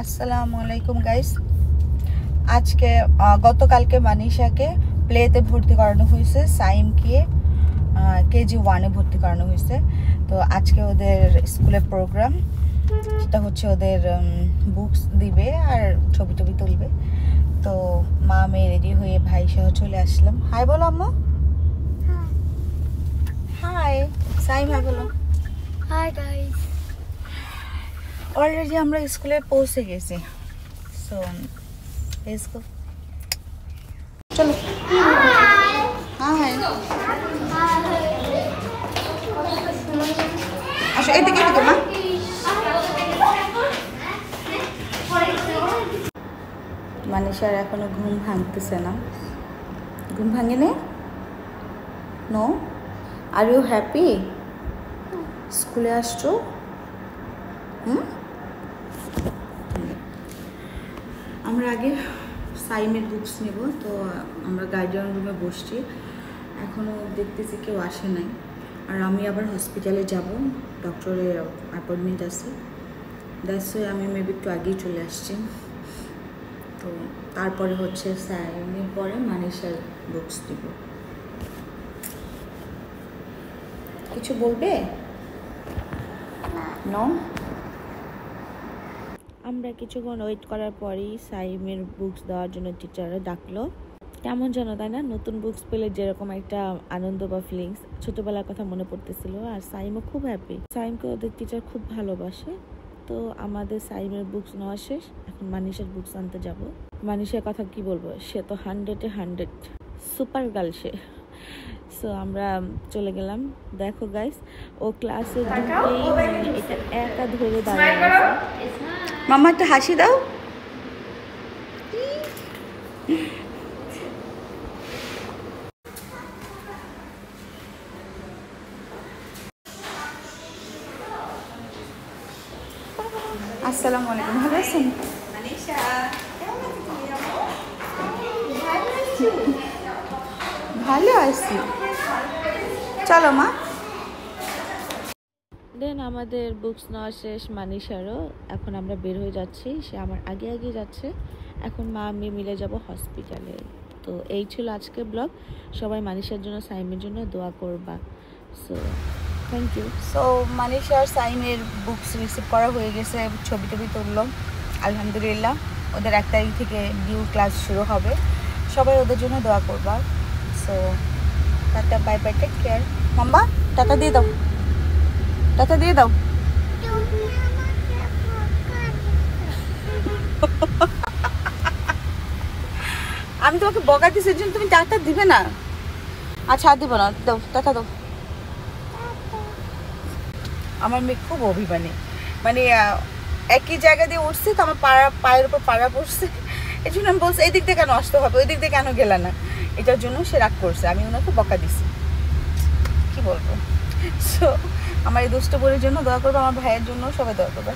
আসসালামু আলাইকুম গাইস। আজকে গতকালকে মানিশাকে প্লেতে ভর্তি করানো হয়েছে, সাইমকে কেজি 1-এ ভর্তি করানো হয়েছে। তো আজকে ওদের স্কুলে প্রোগ্রাম, যেটা হচ্ছে ওদের বুকস দিবে আর ছবি টবি তুলবে। তো মা মেয়ে রেডি হয়ে ভাই সহ চলে আসলাম। হাই বলো আম্মু। হাই সাইম, হাই বলো। Hi guys. অলরেডি আমরা স্কুলে পৌঁছে গেছি। সো লেটস গো, চলো। হাই, আসো এদিকে এদিকে মা। মানিশার এখনো ঘুম ভাঙতেছে না। ঘুম ভাঙেনি? নো। আর ইউ হ্যাপি স্কুলে আসছো? আমরা আগে সাইমের বুকস নেব, তো আমরা গার্ডিয়ান রুমে বসছি। এখনও দেখতেছি কেউ আসে নাই। আর আমি আবার হসপিটালে যাব, ডক্টরের অ্যাপয়েন্টমেন্ট আছে। দ্যাটস ওয়াই আমি মেবি একটু আগেই চলে আসছি। তো তারপরে হচ্ছে সাইমের পরে মানিশার বুকস দিব। কিছু বলবে? নো। আমরা কিছুক্ষণ ওয়েট করার পরেই সাইমের বুকস দেওয়ার জন্য টিচাররা ডাকলো। কেমন যেন, তাই না? নতুন বুকস পেলে যেরকম একটা আনন্দ বা ফিলিংস, ছোটবেলার কথা মনে পড়তেছিল। আর সাইমও খুব হ্যাপি। সাইমকে ওদের টিচার খুব ভালোবাসে। তো আমাদের সাইমের বুকস নেওয়া শেষ, এখন মানিশার বুকস আনতে যাব। মানিশার কথা কি বলবো, সে তো 100-এ 100 সুপার গার্ল সে। সো আমরা চলে গেলাম। দেখো গাইস, ও ক্লাসে ঢুকলেই মানে এটা একা ধরে দাঁড়িয়ে আছে। মামা একটা হাসি দাও। আসসালামু আলাইকুম, ভালো আছেন? ভালো আছি, চলো মা। দেন আমাদের বুকস নেওয়া শেষ মানিশারও। এখন আমরা বের হয়ে যাচ্ছি, সে আমার আগে আগে যাচ্ছে। এখন মা আমি মিলে যাব হসপিটালে। তো এই ছিল আজকের ব্লগ। সবাই মানিশার জন্য, সাইমের জন্য দোয়া করবা। So thank you. সো মানিশার সাইমের বুকস রিসিভ করা হয়ে গেছে, ছবি টবি তুললো আলহামদুলিল্লাহ। ওদের 1 তারিখ থেকে নিউ ক্লাস শুরু হবে, সবাই ওদের জন্য দোয়া করবা। So tata, bye bye, take care. Mamma tata দিয়ে দাও, টাটা দিয়ে দাও। আমি তোমাকে বকা দিছি, জন্য তুমি টাটা দিবে না? আচ্ছা আর দিব না, দাও টাটা দাও। আমার মেয়ে খুব অভিমানী, মানে একই জায়গা দিয়ে উঠছে তো আমার পায়ের উপর পাড়া পড়ছে। এই জন্য আমি বলছি এই দিক দিয়ে কেন আসতে হবে, ওই দিক দিয়ে কেন গেলে না। এটার জন্য সে রাগ করছে, আমি ওনাকে বকা দিছি, কি বলবো। সো আমার এই দুষ্ট বোনের জন্য দোয়া করবো, আমার ভাইয়ের জন্য সবাই দোয়া করবো।